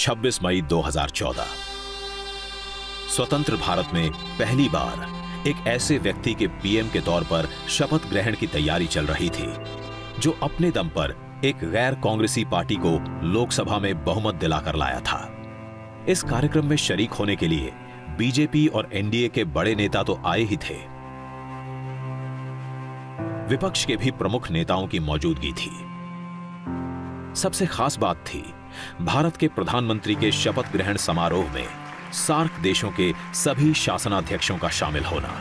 26 मई 2014 स्वतंत्र भारत में पहली बार एक ऐसे व्यक्ति के पीएम के तौर पर शपथ ग्रहण की तैयारी चल रही थी जो अपने दम पर एक गैर कांग्रेसी पार्टी को लोकसभा में बहुमत दिलाकर लाया था। इस कार्यक्रम में शरीक होने के लिए बीजेपी और एनडीए के बड़े नेता तो आए ही थे, विपक्ष के भी प्रमुख नेताओं की मौजूदगी थी। सबसे खास बात थी भारत के प्रधानमंत्री के शपथ ग्रहण समारोह में सार्क देशों के सभी शासनाध्यक्षों का शामिल होना।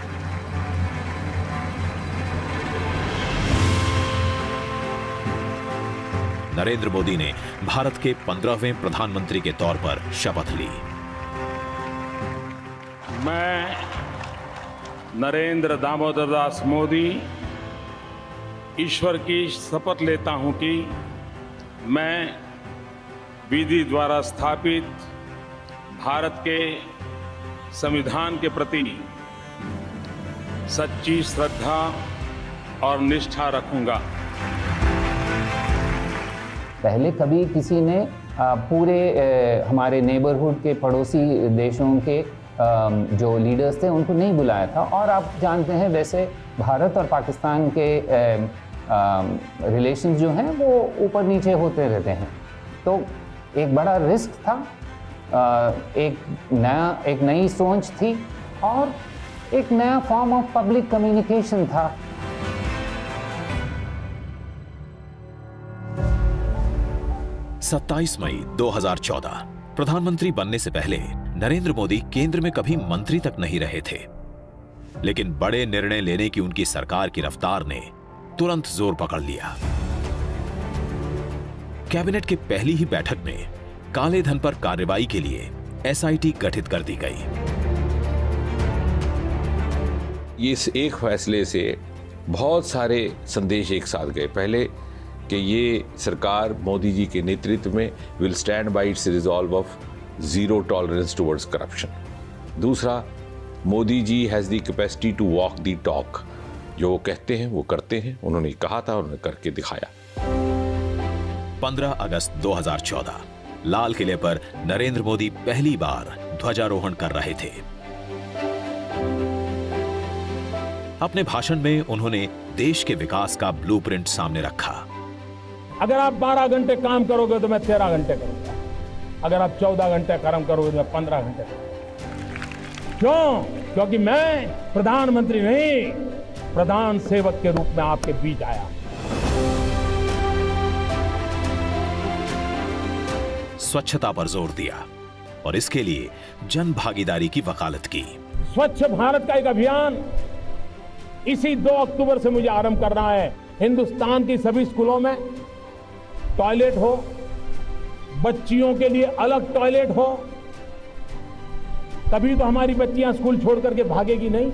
नरेंद्र मोदी ने भारत के 15वें प्रधानमंत्री के तौर पर शपथ ली। मैं नरेंद्र दामोदर दास मोदी ईश्वर की शपथ लेता हूं कि मैं विधि द्वारा स्थापित भारत के संविधान के प्रति सच्ची श्रद्धा और निष्ठा रखूंगा। पहले कभी किसी ने पूरे हमारे नेबरहुड के पड़ोसी देशों के जो लीडर्स थे उनको नहीं बुलाया था। और आप जानते हैं वैसे भारत और पाकिस्तान के रिलेशंस जो हैं वो ऊपर नीचे होते रहते हैं, तो एक बड़ा रिस्क था, एक नई सोच थी और एक नया फॉर्म ऑफ पब्लिक कम्युनिकेशन था। सत्ताईस मई 2014 प्रधानमंत्री बनने से पहले नरेंद्र मोदी केंद्र में कभी मंत्री तक नहीं रहे थे, लेकिन बड़े निर्णय लेने की उनकी सरकार की रफ्तार ने तुरंत जोर पकड़ लिया। कैबिनेट की पहली ही बैठक में काले धन पर कार्रवाई के लिए एसआईटी गठित कर दी गई। इस एक फैसले से बहुत सारे संदेश एक साथ गए। पहले कि ये सरकार मोदी जी के नेतृत्व में will stand by its resolve of zero tolerance towards corruption. दूसरा, Modi ji has the capacity to walk the talk, जो वो कहते हैं वो करते हैं। उन्होंने कहा था, उन्होंने करके दिखाया। 15 अगस्त 2014 लाल किले पर नरेंद्र मोदी पहली बार ध्वजारोहण कर रहे थे। अपने भाषण में उन्होंने देश के विकास का ब्लूप्रिंट सामने रखा। अगर आप 12 घंटे काम करोगे तो मैं 13 घंटे करूंगा, अगर आप 14 घंटे काम करोगे तो मैं 15 घंटे करूंगा। क्यों? क्योंकि मैं प्रधानमंत्री नहीं, प्रधान सेवक के रूप में आपके बीच आया। स्वच्छता पर जोर दिया और इसके लिए जन भागीदारी की वकालत की। स्वच्छ भारत का एक अभियान इसी 2 अक्टूबर से मुझे आरंभ करना है। हिंदुस्तान की सभी स्कूलों में टॉयलेट हो, बच्चियों के लिए अलग टॉयलेट हो, तभी तो हमारी बच्चियां स्कूल छोड़ करके भागेगी नहीं।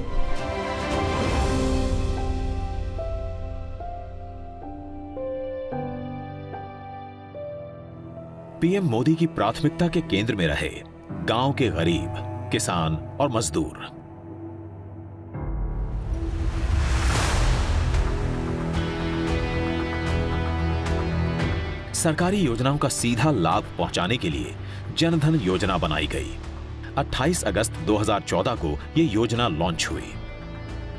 पीएम मोदी की प्राथमिकता के केंद्र में रहे गांव के गरीब, किसान और मजदूर। सरकारी योजनाओं का सीधा लाभ पहुंचाने के लिए जनधन योजना बनाई गई। 28 अगस्त 2014 को यह योजना लॉन्च हुई।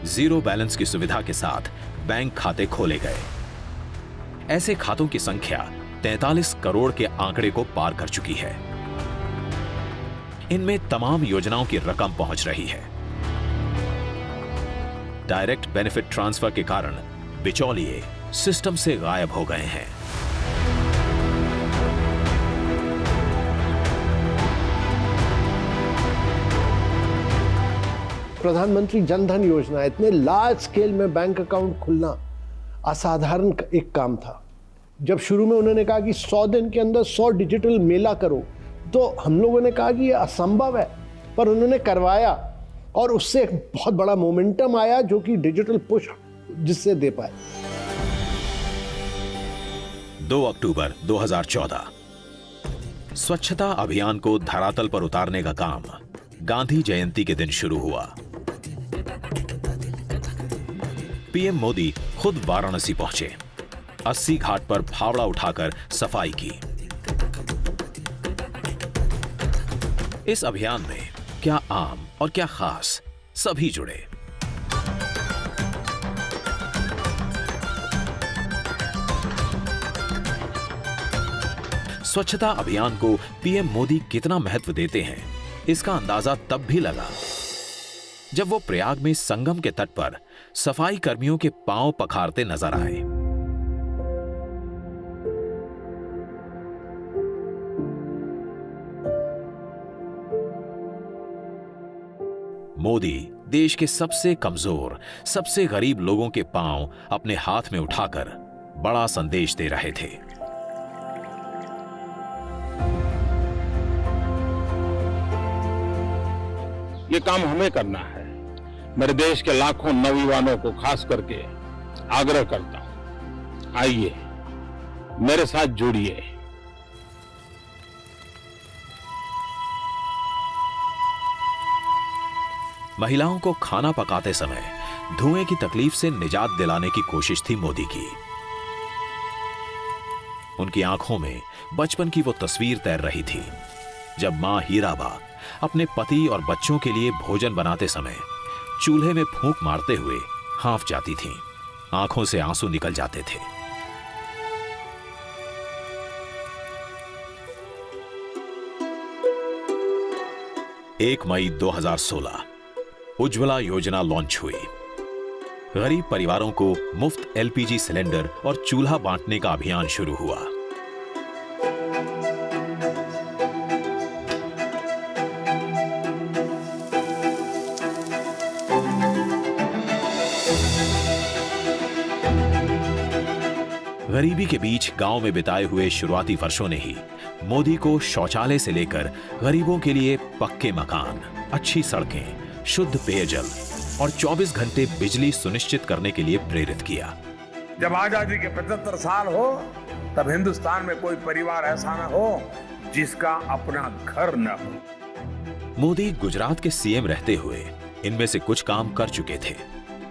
जीरो बैलेंस की सुविधा के साथ बैंक खाते खोले गए। ऐसे खातों की संख्या 43 करोड़ के आंकड़े को पार कर चुकी है। इनमें तमाम योजनाओं की रकम पहुंच रही है। डायरेक्ट बेनिफिट ट्रांसफर के कारण बिचौलिए सिस्टम से गायब हो गए हैं। प्रधानमंत्री जनधन योजना, इतने लार्ज स्केल में बैंक अकाउंट खुलना असाधारण एक काम था। जब शुरू में उन्होंने कहा कि 100 दिन के अंदर 100 डिजिटल मेला करो, तो हम लोगों ने कहा कि ये असंभव है, पर उन्होंने करवाया और उससे एक बहुत बड़ा मोमेंटम आया जो कि डिजिटल पुश जिससे दे पाए। 2 अक्टूबर 2014 स्वच्छता अभियान को धरातल पर उतारने का काम गांधी जयंती के दिन शुरू हुआ। पीएम मोदी खुद वाराणसी पहुंचे। 80 घाट पर फावड़ा उठाकर सफाई की। इस अभियान में क्या आम और क्या खास, सभी जुड़े। स्वच्छता अभियान को पीएम मोदी कितना महत्व देते हैं, इसका अंदाजा तब भी लगा जब वो प्रयाग में संगम के तट पर सफाई कर्मियों के पांव पखारते नजर आए। मोदी देश के सबसे कमजोर, सबसे गरीब लोगों के पांव अपने हाथ में उठाकर बड़ा संदेश दे रहे थे। ये काम हमें करना है। मेरे देश के लाखों नौजवानों को खास करके आग्रह करता हूं, आइए मेरे साथ जुड़िए। महिलाओं को खाना पकाते समय धुएं की तकलीफ से निजात दिलाने की कोशिश थी मोदी की। उनकी आंखों में बचपन की वो तस्वीर तैर रही थी जब मां हीराबा अपने पति और बच्चों के लिए भोजन बनाते समय चूल्हे में फूंक मारते हुए हाँफ जाती थीं। आंखों से आंसू निकल जाते थे। एक मई 2016 उज्ज्वला योजना लॉन्च हुई। गरीब परिवारों को मुफ्त एलपीजी सिलेंडर और चूल्हा बांटने का अभियान शुरू हुआ। गरीबी के बीच गांव में बिताए हुए शुरुआती वर्षों ने ही मोदी को शौचालय से लेकर गरीबों के लिए पक्के मकान, अच्छी सड़कें, शुद्ध पेयजल और 24 घंटे बिजली सुनिश्चित करने के लिए प्रेरित किया। जब आजादी के 75 साल हो तब हिंदुस्तान में कोई परिवार ऐसा न हो जिसका अपना घर न हो। मोदी गुजरात के सीएम रहते हुए इनमें से कुछ काम कर चुके थे।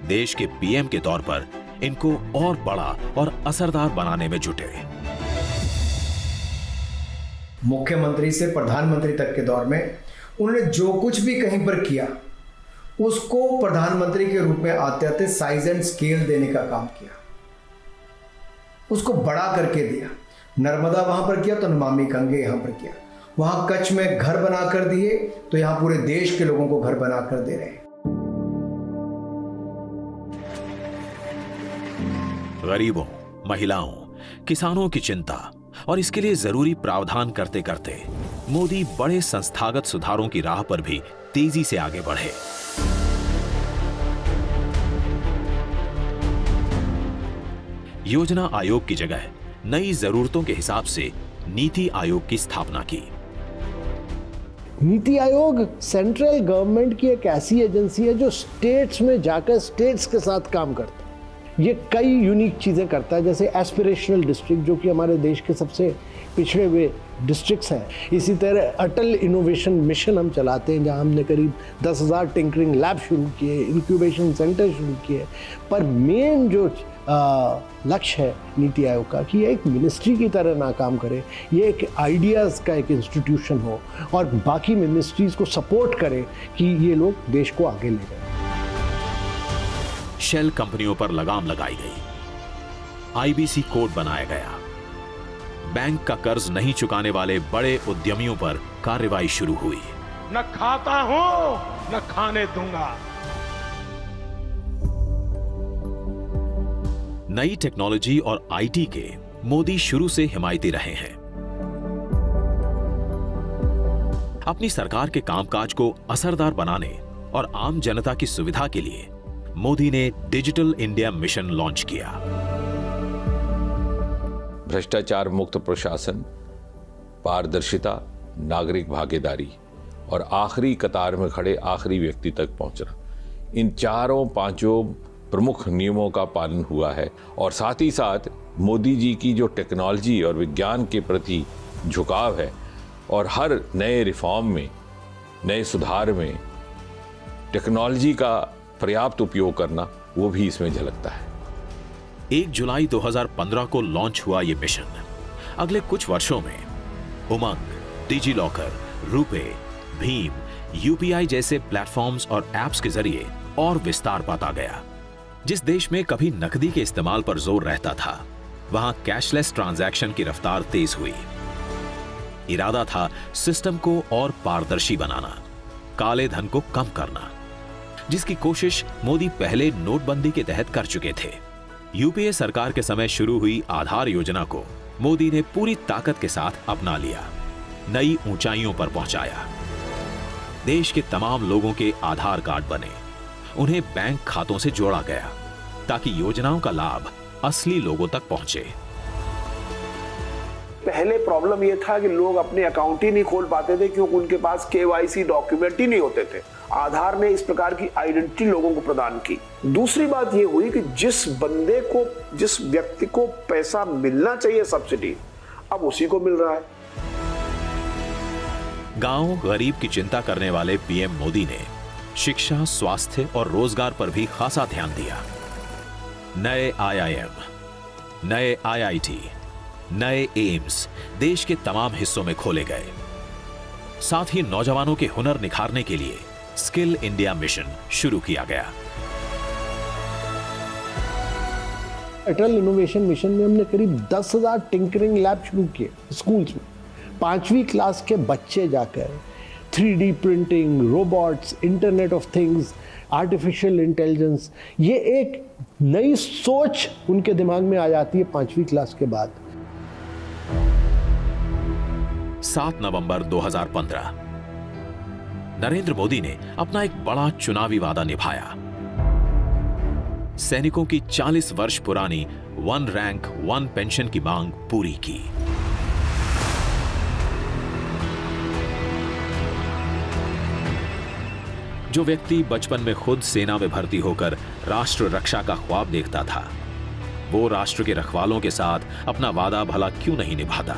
देश के पीएम के तौर पर इनको और बड़ा और असरदार बनाने में जुटे। मुख्यमंत्री से प्रधानमंत्री तक के दौर में उन्होंने जो कुछ भी कहीं पर किया उसको प्रधानमंत्री के रूप में आते आते साइज एंड स्केल देने का काम किया, उसको बड़ा करके दिया। नर्मदा वहां पर किया तो नमामि गंगे यहां पर किया, वहां कच्छ में घर बना कर दिए तो यहां पूरे देश के लोगों को घर बना कर दे रहे हैं। गरीबों, महिलाओं, किसानों की चिंता और इसके लिए जरूरी प्रावधान करते करते मोदी बड़े संस्थागत सुधारों की राह पर भी तेजी से आगे बढ़े। योजना आयोग की जगह नई जरूरतों के हिसाब से नीति आयोग की स्थापना की। नीति आयोग सेंट्रल गवर्नमेंट की एक ऐसी एजेंसी है जो स्टेट्स में जाकर स्टेट्स के साथ काम करता है। ये कई यूनिक चीज़ें करता है, जैसे एस्पिरेशनल डिस्ट्रिक्ट जो कि हमारे देश के सबसे पिछड़े हुए डिस्ट्रिक्ट्स हैं। इसी तरह अटल इनोवेशन मिशन हम चलाते हैं जहां हमने करीब 10,000 टिंकरिंग लैब शुरू किए, इंक्यूबेशन सेंटर शुरू किए। पर मेन जो लक्ष्य है नीति आयोग का कि ये एक मिनिस्ट्री की तरह ना काम करे, ये एक आइडियाज़ का एक इंस्टीट्यूशन हो और बाकी मिनिस्ट्रीज़ को सपोर्ट करे कि ये लोग देश को आगे ले जाए। शेल कंपनियों पर लगाम लगाई गई, आईबीसी कोड बनाया गया, बैंक का कर्ज नहीं चुकाने वाले बड़े उद्यमियों पर कार्रवाई शुरू हुई। न खाता हूं न खाने दूंगा। नई टेक्नोलॉजी और आईटी के मोदी शुरू से हिमायती रहे हैं। अपनी सरकार के कामकाज को असरदार बनाने और आम जनता की सुविधा के लिए मोदी ने डिजिटल इंडिया मिशन लॉन्च किया। भ्रष्टाचार मुक्त प्रशासन, पारदर्शिता, नागरिक भागीदारी और आखिरी कतार में खड़े आखिरी व्यक्ति तक पहुंचना, इन चारों पांचों प्रमुख नियमों का पालन हुआ है। और साथ ही साथ मोदी जी की जो टेक्नोलॉजी और विज्ञान के प्रति झुकाव है और हर नए रिफॉर्म में, नए सुधार में टेक्नोलॉजी का पर्याप्त उपयोग करना, वो भी इसमें झलकता है। 1 जुलाई 2015 को लॉन्च हुआ ये मिशन अगले कुछ वर्षों में उमंग, digi locker, RuPay, Bhim, UPI जैसे प्लेटफॉर्म्स और एप्स के जरिए और विस्तार पाता गया। जिस देश में कभी नकदी के इस्तेमाल पर जोर रहता था, वहां कैशलेस ट्रांजैक्शन की रफ्तार तेज हुई। इरादा था सिस्टम को और पारदर्शी बनाना, काले धन को कम करना, जिसकी कोशिश मोदी पहले नोटबंदी के तहत कर चुके थे। यूपीए सरकार के समय शुरू हुई आधार योजना को मोदी ने पूरी ताकत के साथ अपना लिया, नई ऊंचाइयों पर पहुंचाया। देश के तमाम लोगों के आधार कार्ड बने, उन्हें बैंक खातों से जोड़ा गया ताकि योजनाओं का लाभ असली लोगों तक पहुंचे। पहले प्रॉब्लम यह था कि लोग अपने अकाउंट ही नहीं खोल पाते थे क्योंकि उनके पास केवाईसी डॉक्यूमेंट ही नहीं होते थे। आधार ने इस प्रकार की आइडेंटिटी लोगों को प्रदान की। दूसरी बात यह हुई कि जिस व्यक्ति को पैसा मिलना चाहिए सब्सिडी, अब उसी को मिल रहा है। गांव गरीब की चिंता करने वाले पीएम मोदी ने शिक्षा, स्वास्थ्य और रोजगार पर भी खासा ध्यान दिया। नए आईआईएम, नए आईआईटी, नए एम्स देश के तमाम हिस्सों में खोले गए। साथ ही नौजवानों के हुनर निखारने के लिए स्किल इंडिया मिशन शुरू किया गया। अटल इनोवेशन मिशन में हमने करीब 10,000 टिंकरिंग लैब शुरू किए स्कूल्स में। 5वीं क्लास के बच्चे जाकर 3D printing, robots, internet of things, artificial intelligence, ये एक नई सोच उनके दिमाग में आ जाती है 5वीं क्लास के बाद। 7 नवंबर 2015 नरेंद्र मोदी ने अपना एक बड़ा चुनावी वादा निभाया। सैनिकों की 40 वर्ष पुरानी 1 रैंक 1 पेंशन की मांग पूरी की। जो व्यक्ति बचपन में खुद सेना में भर्ती होकर राष्ट्र रक्षा का ख्वाब देखता था, वो राष्ट्र के रखवालों के साथ अपना वादा भला क्यों नहीं निभाता।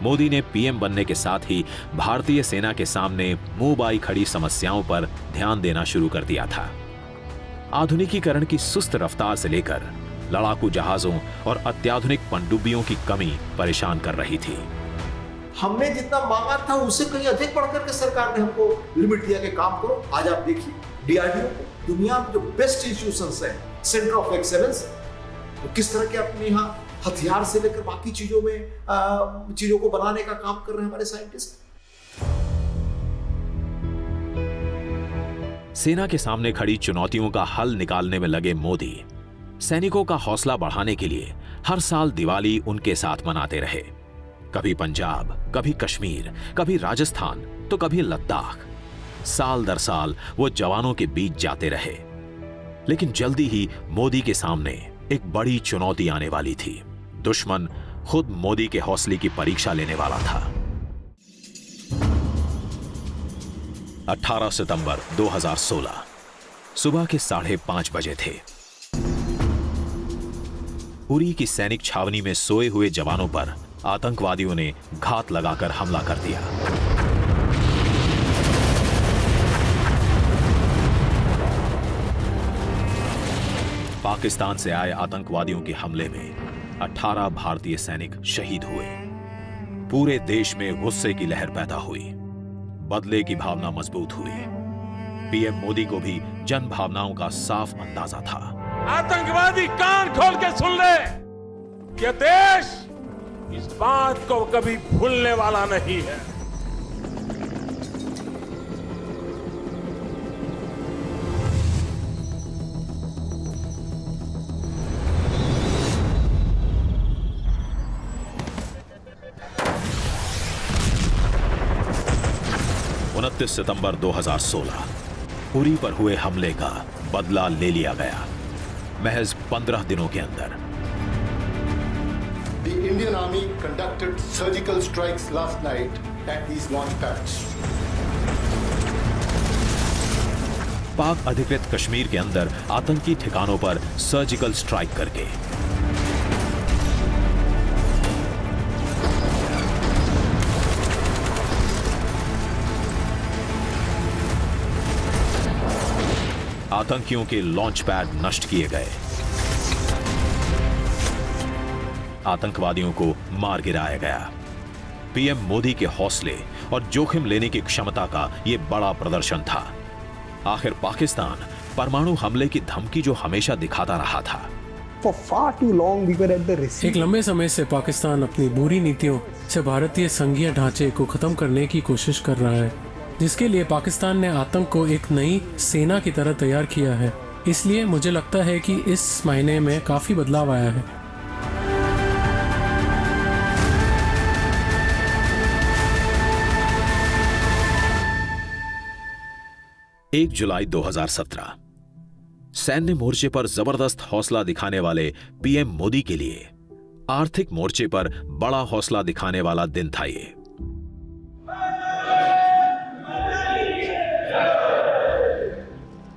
मोदी ने पीएम बनने के साथ ही भारतीय सेना के सामने मुंह बाई खड़ी समस्याओं पर ध्यान देना शुरू कर दिया था। आधुनिकीकरण की सुस्त रफ्तार से लेकर लड़ाकू जहाजों और अत्याधुनिक पनडुब्बियों की कमी परेशान कर रही थी। हमने जितना मांगा था उससे कहीं अधिक बढ़कर के सरकार ने हमको लिमिट दिया कि काम करो। आज आप देखिए डीआरडीओ दुनिया में जो बेस्ट इंस्टीट्यूशंस है, सेंटर ऑफ एक्सेलेंस, तो किस तरह के अपने यहाँ हथियार से लेकर बाकी चीजों में चीजों को बनाने का काम कर रहे हैं हमारे साइंटिस्ट। सेना के सामने खड़ी चुनौतियों का हल निकालने में लगे मोदी सैनिकों का हौसला बढ़ाने के लिए हर साल दिवाली उनके साथ मनाते रहे। कभी पंजाब, कभी कश्मीर, कभी राजस्थान, तो कभी लद्दाख। साल दर साल वो जवानों के बीच जाते रहे। लेकिन जल्दी ही मोदी के सामने एक बड़ी चुनौती आने वाली थी। दुश्मन खुद मोदी के हौसले की परीक्षा लेने वाला था। 18 सितंबर 2016 सुबह के 5:30 बजे थे। उरी की सैनिक छावनी में सोए हुए जवानों पर आतंकवादियों ने घात लगाकर हमला कर दिया। पाकिस्तान से आए आतंकवादियों के हमले में 18 भारतीय सैनिक शहीद हुए। पूरे देश में गुस्से की लहर पैदा हुई, बदले की भावना मजबूत हुई। पीएम मोदी को भी जन भावनाओं का साफ अंदाजा था। आतंकवादी कान खोल के सुन ले, ये देश इस बात को कभी भूलने वाला नहीं है। सितंबर 2016 उरी पर हुए हमले का बदला ले लिया गया, महज 15 दिनों के अंदर। The Indian Army conducted surgical strikes last night at these launch pads. पाक अधिकृत कश्मीर के अंदर आतंकी ठिकानों पर सर्जिकल स्ट्राइक करके आतंकियों के लॉन्च पैड नष्ट किए गए। आतंकवादियों को मार गिराया गया। पीएम मोदी के हौसले और जोखिम लेने की क्षमता का यह बड़ा प्रदर्शन था। आखिर पाकिस्तान परमाणु हमले की धमकी जो हमेशा दिखाता रहा था। एक लंबे समय से पाकिस्तान अपनी बुरी नीतियों से भारतीय संघीय ढांचे को खत्म करने की कोशिश कर रहा है, जिसके लिए पाकिस्तान ने आतंक को एक नई सेना की तरह तैयार किया है। इसलिए मुझे लगता है कि इस महीने में काफी बदलाव आया है। एक जुलाई 2017 सैन्य मोर्चे पर जबरदस्त हौसला दिखाने वाले पीएम मोदी के लिए आर्थिक मोर्चे पर बड़ा हौसला दिखाने वाला दिन था ये।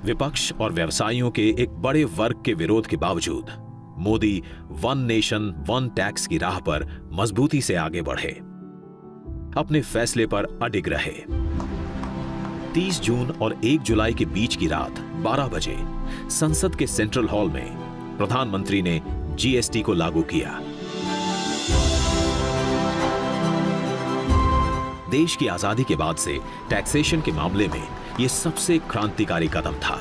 विपक्ष और व्यवसायियों के एक बड़े वर्ग के विरोध के बावजूद Modi one nation one tax की राह पर मजबूती से आगे बढ़े, अपने फैसले पर अडिग रहे। 30 जून और 1 जुलाई के बीच की रात 12 बजे संसद के सेंट्रल हॉल में प्रधानमंत्री ने जीएसटी को लागू किया। देश की आजादी के बाद से टैक्सेशन के मामले में यह सबसे क्रांतिकारी कदम था।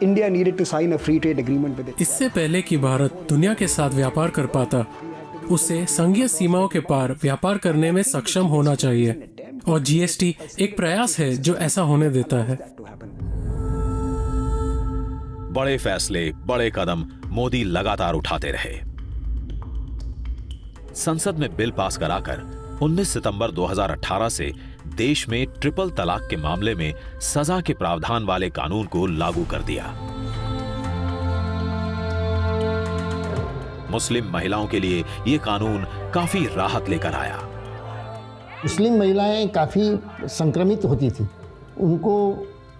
India needed to sign a free trade agreement with it. इससे पहले कि भारत दुनिया के साथ व्यापार कर पाता, उसे संघीय सीमाओं के पार व्यापार करने में सक्षम होना चाहिए, और जीएसटी एक प्रयास है जो ऐसा होने देता है। बड़े फैसले, बड़े कदम मोदी लगातार उठाते रहे। संसद में बिल पास कराकर 19 सितंबर 2018 से देश में ट्रिपल तलाक के मामले में सजा के प्रावधान वाले कानून को लागू कर दिया। मुस्लिम महिलाओं के लिए यह कानून काफी राहत लेकर आया। मुस्लिम महिलाएं काफ़ी संक्रमित होती थी, उनको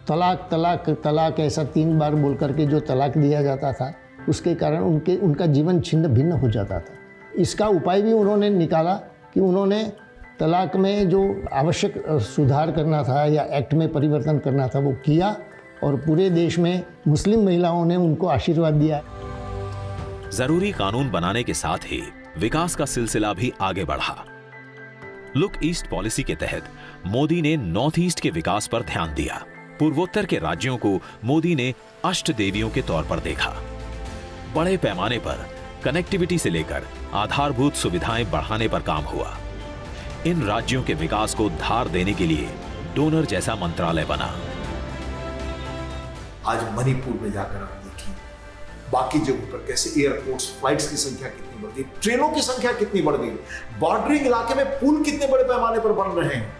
तलाक तलाक तलाक ऐसा 3 बार बोल करके जो तलाक दिया जाता था, उसके कारण उनका जीवन छिन्न भिन्न हो जाता था। इसका उपाय भी उन्होंने निकाला कि उन्होंने तलाक में जो आवश्यक सुधार करना था या एक्ट में परिवर्तन करना था वो किया, और पूरे देश में मुस्लिम महिलाओं ने उनको आशीर्वाद दिया। जरूरी कानून बनाने के साथ ही विकास का सिलसिला भी आगे बढ़ा। लुक ईस्ट पॉलिसी के तहत मोदी ने नॉर्थ ईस्ट के विकास पर ध्यान दिया। पूर्वोत्तर के राज्यों को मोदी ने अष्ट देवियों के तौर पर देखा। बड़े पैमाने पर कनेक्टिविटी से लेकर आधारभूत सुविधाएं बढ़ाने पर काम हुआ। इन राज्यों के विकास को धार देने के लिए डोनर जैसा मंत्रालय बना। आज मणिपुर में जाकर आप देखिए, बाकी जगहों पर कैसे एयरपोर्ट्स, फ्लाइट्स की संख्या कितनी बढ़ गई, ट्रेनों की संख्या कितनी बढ़ गई, बॉर्डरिंग इलाके में पुल कितने बड़े पैमाने पर बन रहे हैं,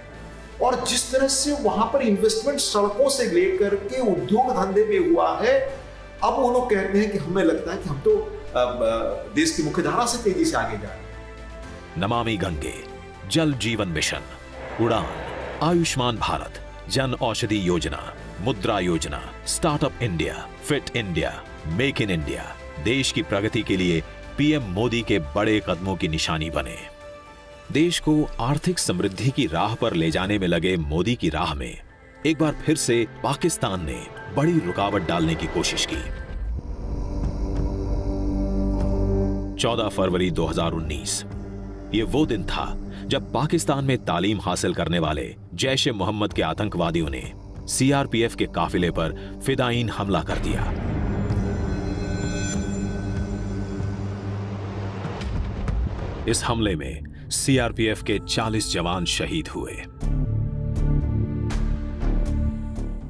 और जिस तरह से वहां पर इन्वेस्टमेंट सड़कों से लेकर के उद्योग धंधे में हुआ है। अब वो लोग कहते हैं कि हमें लगता है कि हम तो देश की मुख्यधारा से तेजी से आगे जा रहे हैं। नमामि गंगे, जल जीवन मिशन, उड़ान, आयुष्मान भारत, जन औषधि योजना, मुद्रा योजना, startup India, fit India, make in India देश की प्रगति के लिए पीएम मोदी के बड़े कदमों की निशानी बने। देश को आर्थिक समृद्धि की राह पर ले जाने में लगे मोदी की राह में एक बार फिर से पाकिस्तान ने बड़ी रुकावट डालने की कोशिश की। 14 फरवरी 2019 ये वो दिन था जब पाकिस्तान में तालीम हासिल करने वाले जैश ए मोहम्मद के आतंकवादियों ने सीआरपीएफ के काफिले पर फिदायीन हमला कर दिया। इस हमले में सीआरपीएफ के 40 जवान शहीद हुए।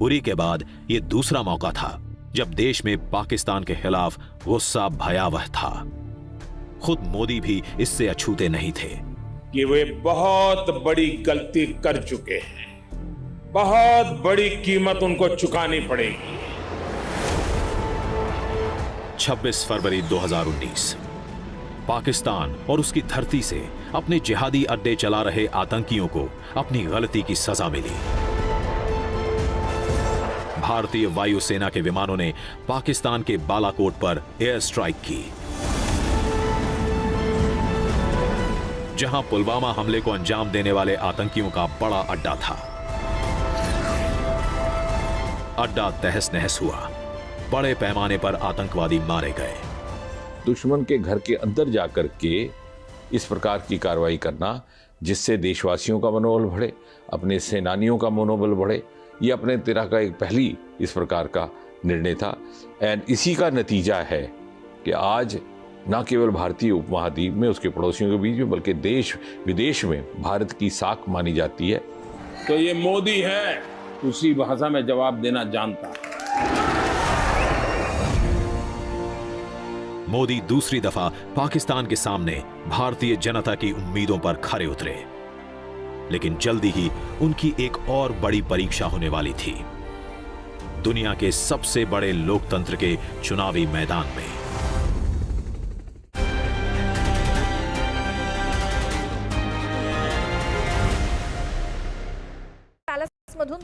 उरी के बाद यह दूसरा मौका था जब देश में पाकिस्तान के खिलाफ गुस्सा भयावह था। खुद मोदी भी इससे अछूते नहीं थे कि वे बहुत बड़ी गलती कर चुके हैं, बहुत बड़ी कीमत उनको चुकानी पड़ेगी। 26 फरवरी 2019 पाकिस्तान और उसकी धरती से अपने जिहादी अड्डे चला रहे आतंकियों को अपनी गलती की सजा मिली। भारतीय वायुसेना के विमानों ने पाकिस्तान के बालाकोट पर एयर स्ट्राइक की, जहां पुलवामा हमले को अंजाम देने वाले आतंकियों का बड़ा अड्डा था। अड्डा तहस नहस हुआ, बड़े पैमाने पर आतंकवादी मारे गए। दुश्मन के घर के अंदर जाकर के इस प्रकार की कार्रवाई करना, जिससे देशवासियों का मनोबल बढ़े, अपने सेनानियों का मनोबल बढ़े, ये अपने तरह का एक पहली इस प्रकार का निर्णय था। एंड इसी का नतीजा है कि आज न केवल भारतीय उपमहाद्वीप में, उसके पड़ोसियों के बीच में, बल्कि देश विदेश में भारत की साख मानी जाती है। तो ये मोदी है, उसी भाषा में जवाब देना जानता है। मोदी दूसरी दफा पाकिस्तान के सामने भारतीय जनता की उम्मीदों पर खरे उतरे, लेकिन जल्दी ही उनकी एक और बड़ी परीक्षा होने वाली थी, दुनिया के सबसे बड़े लोकतंत्र के चुनावी मैदान में। पॅलेसमधून